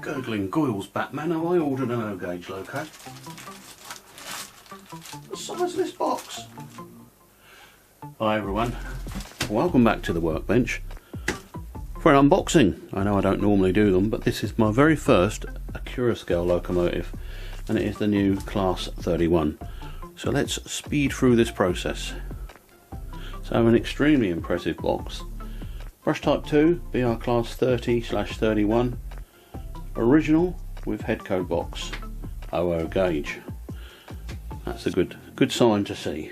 Gurgling Goyle's Batman, have I ordered an O-gauge loco? The size of this box. Hi everyone, welcome back to the workbench for an unboxing. I know I don't normally do them, but this is my very first Accurascale locomotive, and it is the new Class 31. So let's speed through this process. So an extremely impressive box. Brush type 2, BR Class 30/31. Original with head code box, OO gauge. That's a good sign to see.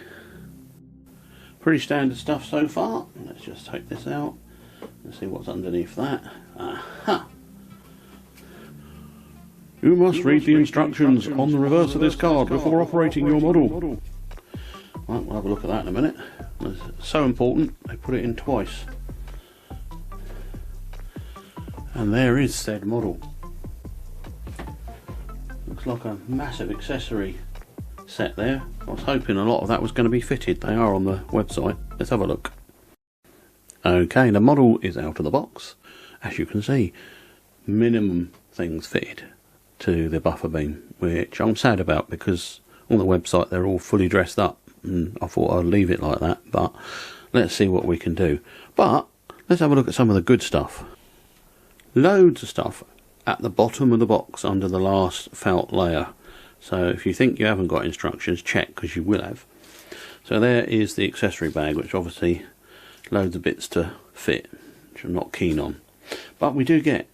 Pretty standard stuff so far. Let's just take this out and see what's underneath that. Aha! You must read the instructions on the reverse of this card before operating your model. Right, we'll have a look at that in a minute. It's so important they put it in twice. And there is said model. Looks like a massive accessory set there. I was hoping a lot of that was going to be fitted. They are on the website. Let's have a look. Okay, the model is out of the box. As you can see, minimum things fitted to the buffer beam, which I'm sad about because on the website they're all fully dressed up, and I thought I'd leave it like that, but let's see what we can do. But let's have a look at some of the good stuff. Loads of stuff at the bottom of the box under the last felt layer. So if you think you haven't got instructions, check, because you will have. So there is the accessory bag, which obviously loads of bits to fit, which I'm not keen on. But we do get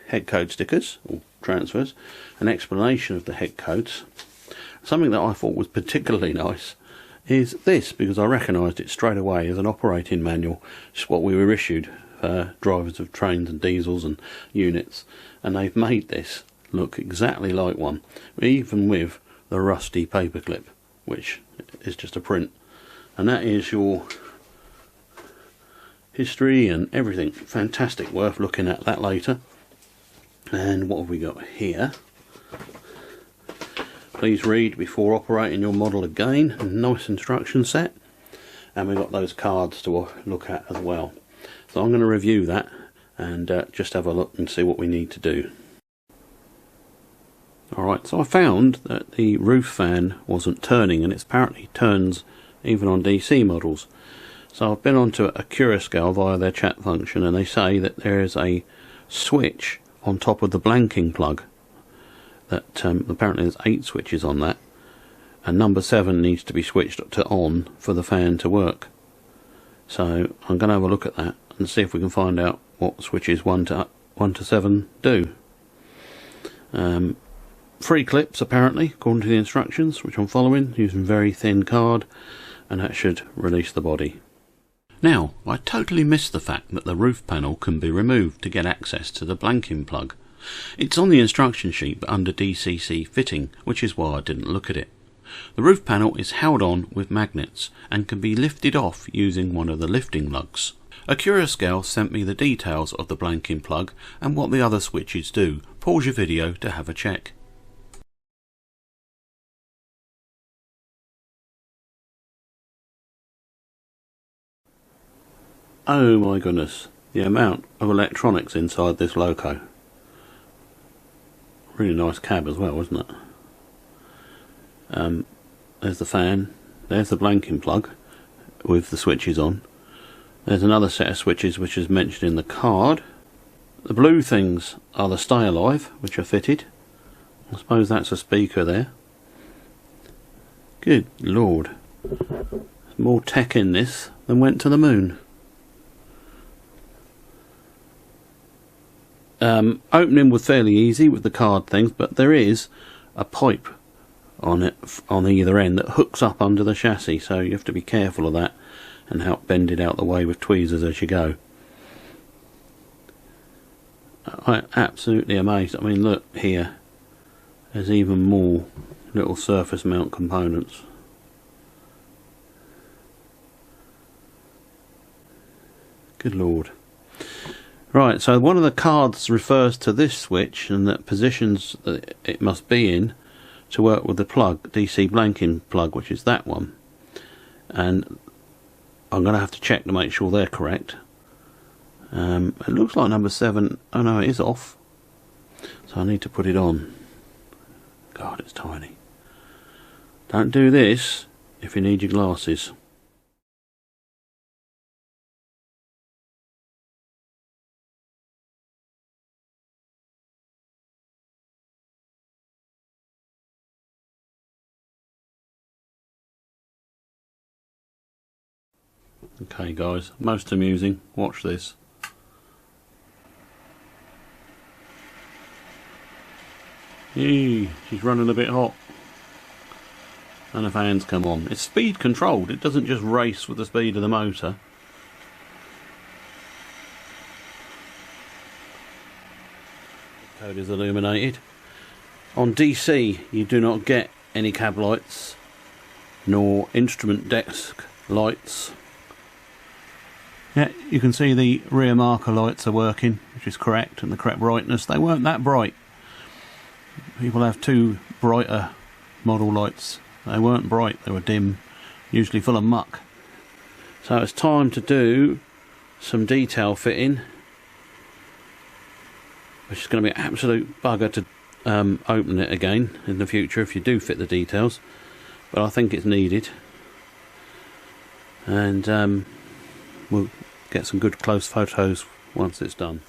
head code stickers or transfers, an explanation of the head codes. Something that I thought was particularly nice is this, because I recognised it straight away as an operating manual, just what we were issued for drivers of trains and diesels and units, and they've made this look exactly like one, even with the rusty paperclip, which is just a print. And that is your history and everything. Fantastic, worth looking at that later. And what have we got here? Please read before operating your model again. Nice instruction set. And we've got those cards to look at as well. So I'm going to review that and just have a look and see what we need to do. Alright, so I found that the roof fan wasn't turning, and it apparently turns even on DC models. So I've been onto Accurascale via their chat function, and they say that there is a switch on top of the blanking plug. That apparently there's 8 switches on that, and number 7 needs to be switched to on for the fan to work. So I'm going to have a look at that and see if we can find out what switches 1 to 7 do. 3 clips apparently, according to the instructions, which I'm following, using very thin card, and that should release the body. Now, I totally missed the fact that the roof panel can be removed to get access to the blanking plug. It's on the instruction sheet but under DCC fitting, which is why I didn't look at it. The roof panel is held on with magnets and can be lifted off using one of the lifting lugs. Accurascale sent me the details of the blanking plug and what the other switches do. Pause your video to have a check. Oh my goodness, the amount of electronics inside this loco. Really nice cab as well, isn't it? There's the fan, there's the blanking plug with the switches on. There's another set of switches which is mentioned in the card. The blue things are the stay alive, which are fitted. I suppose that's a speaker there. Good lord, there's more tech in this than went to the moon. Opening was fairly easy with the card things, but there is a pipe on it on either end that hooks up under the chassis, so you have to be careful of that and help bend it out the way with tweezers as you go. I'm absolutely amazed. I mean, look here, there's even more little surface mount components. Good lord. Right, so one of the cards refers to this switch and that positions that it must be in to work with the plug, DC blanking plug, which is that one. And I'm going to have to check to make sure they're correct. It looks like number 7, oh no, it is off. So I need to put it on. God, it's tiny. Don't do this if you need your glasses. Okay guys, most amusing, watch this. Eee, she's running a bit hot. And the fans come on. It's speed controlled, it doesn't just race with the speed of the motor. The code is illuminated. On DC you do not get any cab lights nor instrument desk lights. Yeah, you can see the rear marker lights are working, which is correct, and the correct brightness. They weren't that bright. People have two brighter model lights. They weren't bright, they were dim, usually full of muck. So it's time to do some detail fitting, which is going to be an absolute bugger to open it again in the future if you do fit the details. But I think it's needed. And we'll get some good close photos once it's done.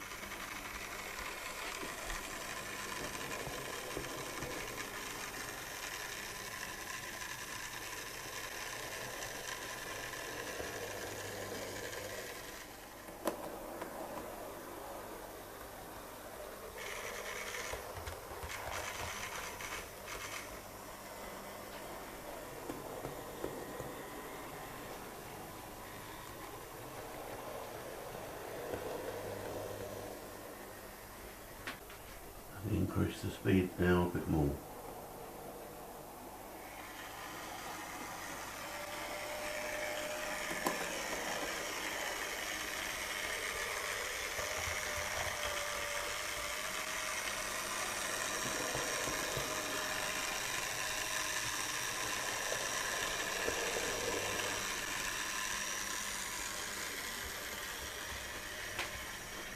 Increase the speed now a bit more.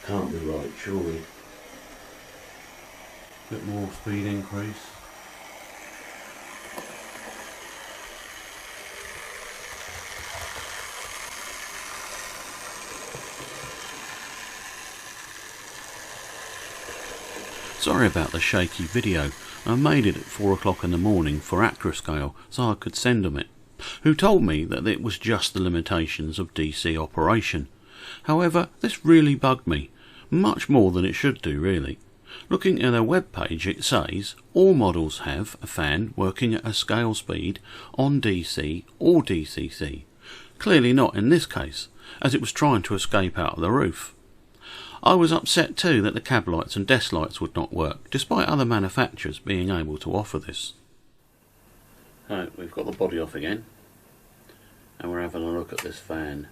Can't be right, surely. Bit more speed increase. Sorry about the shaky video. I made it at 4 o'clock in the morning for Accurascale so I could send them it, who told me that it was just the limitations of DC operation. However, this really bugged me, much more than it should do really. Looking at their web page, it says all models have a fan working at a scale speed on DC or DCC. Clearly not in this case, as it was trying to escape out of the roof. I was upset too that the cab lights and desk lights would not work, despite other manufacturers being able to offer this. Right, we've got the body off again, and we're having a look at this fan.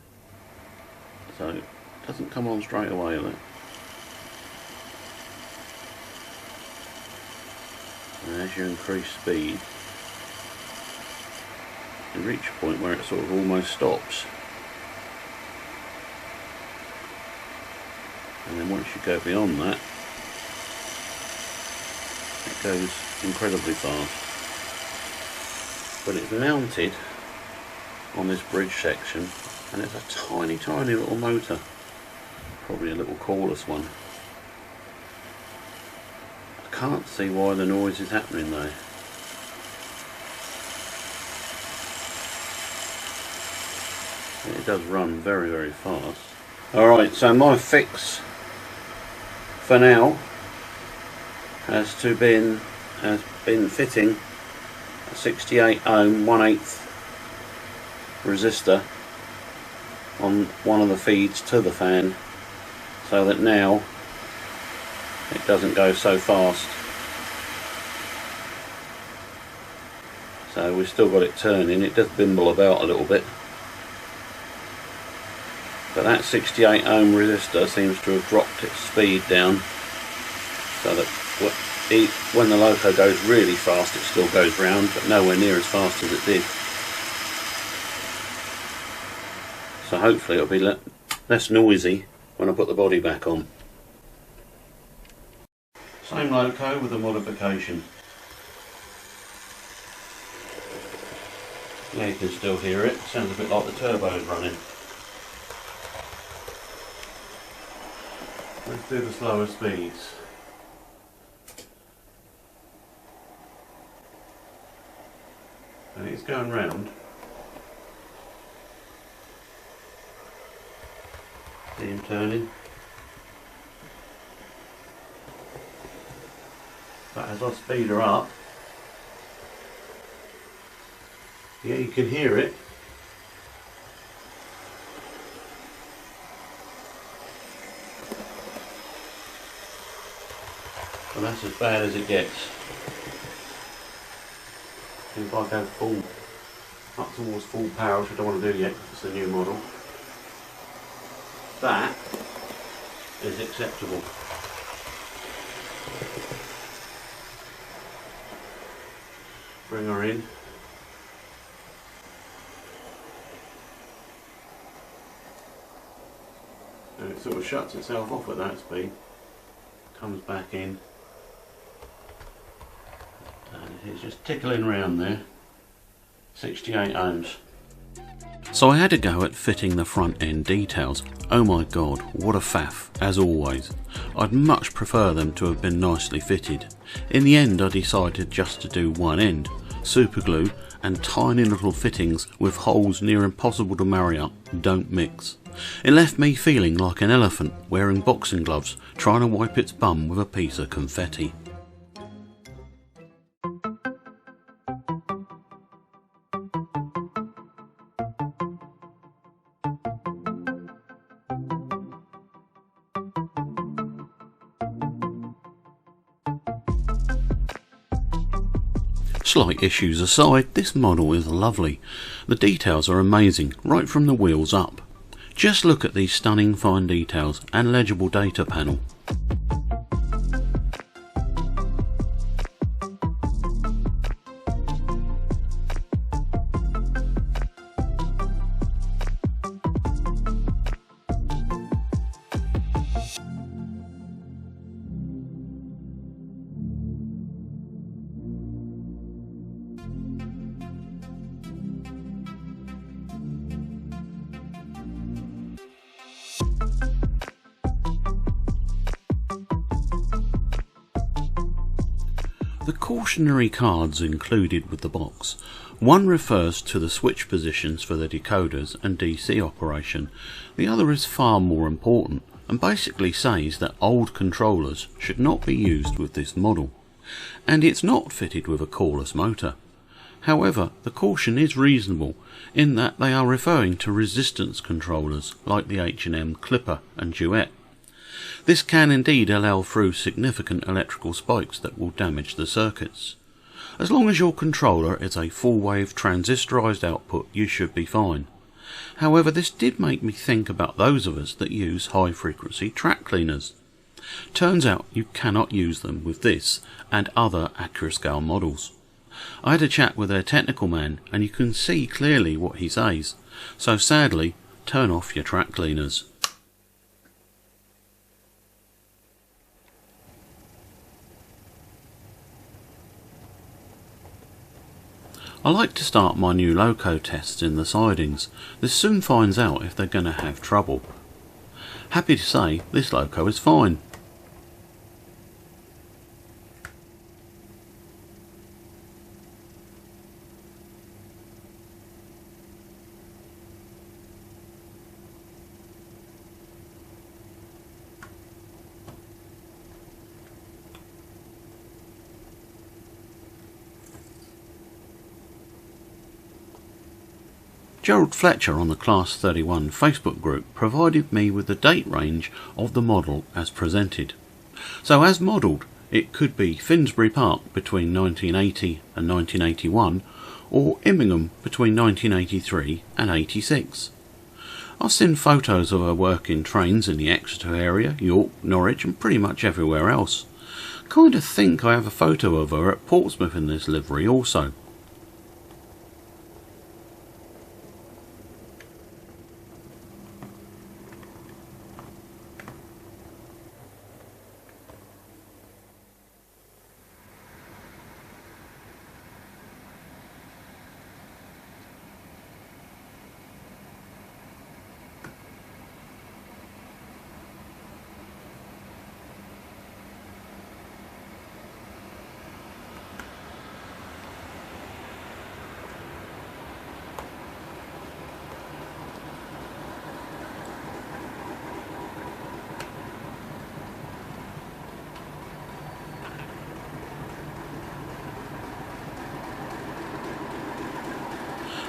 So it doesn't come on straight away, look. And as you increase speed, you reach a point where it sort of almost stops. And then once you go beyond that, it goes incredibly fast. But it's mounted on this bridge section, and it's a tiny, tiny little motor. Probably a little cordless one. Can't see why the noise is happening though. It does run very, very fast. Alright, so my fix for now has been fitting a 68 ohm 1/8 resistor on one of the feeds to the fan, so that now it doesn't go so fast. So we've still got it turning. It does bimble about a little bit, but that 68 ohm resistor seems to have dropped its speed down, so that when the loco goes really fast it still goes round, but nowhere near as fast as it did. So hopefully it'll be less noisy when I put the body back on. Same loco with a modification. Yeah, you can still hear it. Sounds a bit like the turbo's running. Let's do the slower speeds. And it's going round. See him turning. But as I speed her up, yeah, you can hear it. And that's as bad as it gets. If I go full, up towards full power, which I don't want to do yet because it's a new model, that is acceptable. Bring her in. And it sort of shuts itself off at that speed. Comes back in. And it's just tickling around there. 68 ohms. So I had a go at fitting the front end details. Oh my god, what a faff, as always. I'd much prefer them to have been nicely fitted. In the end I decided just to do one end, super glue and tiny little fittings with holes near impossible to marry up, don't mix. It left me feeling like an elephant wearing boxing gloves trying to wipe its bum with a piece of confetti. Slight issues aside, this model is lovely. The details are amazing, right from the wheels up. Just look at these stunning fine details and legible data panel. The cautionary cards included with the box. One refers to the switch positions for the decoders and DC operation. The other is far more important and basically says that old controllers should not be used with this model. And it's not fitted with a coreless motor. However, the caution is reasonable in that they are referring to resistance controllers like the H&M Clipper and Duet. This can indeed allow through significant electrical spikes that will damage the circuits. As long as your controller is a full-wave transistorized output, you should be fine. However, this did make me think about those of us that use high-frequency track cleaners. Turns out you cannot use them with this and other Accurascale models. I had a chat with their technical man and you can see clearly what he says, so sadly, turn off your track cleaners. I like to start my new loco tests in the sidings. This soon finds out if they're going to have trouble. Happy to say this loco is fine. Gerald Fletcher on the Class 31 Facebook group provided me with the date range of the model as presented. So as modelled, it could be Finsbury Park between 1980 and 1981 or Immingham between 1983 and 86. I've seen photos of her work in trains in the Exeter area, York, Norwich and pretty much everywhere else. Kind of think I have a photo of her at Portsmouth in this livery also.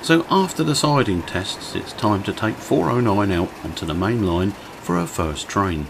So after the siding tests, it's time to take 409 out onto the main line for her first train.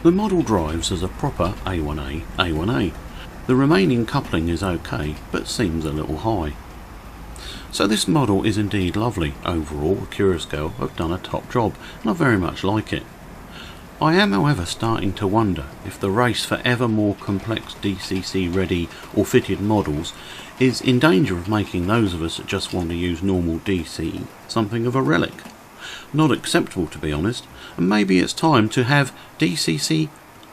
The model drives as a proper A1A A1A. The remaining coupling is okay, but seems a little high. So this model is indeed lovely. Overall, Accurascale have done a top job, and I very much like it. I am, however, starting to wonder if the race for ever more complex DCC ready or fitted models is in danger of making those of us that just want to use normal DC something of a relic. Not acceptable, to be honest, and maybe it's time to have DCC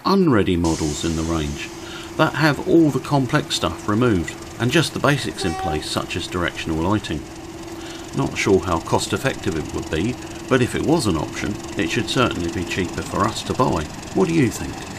unready models in the range that have all the complex stuff removed and just the basics in place, such as directional lighting. Not sure how cost effective it would be, but if it was an option, it should certainly be cheaper for us to buy. What do you think?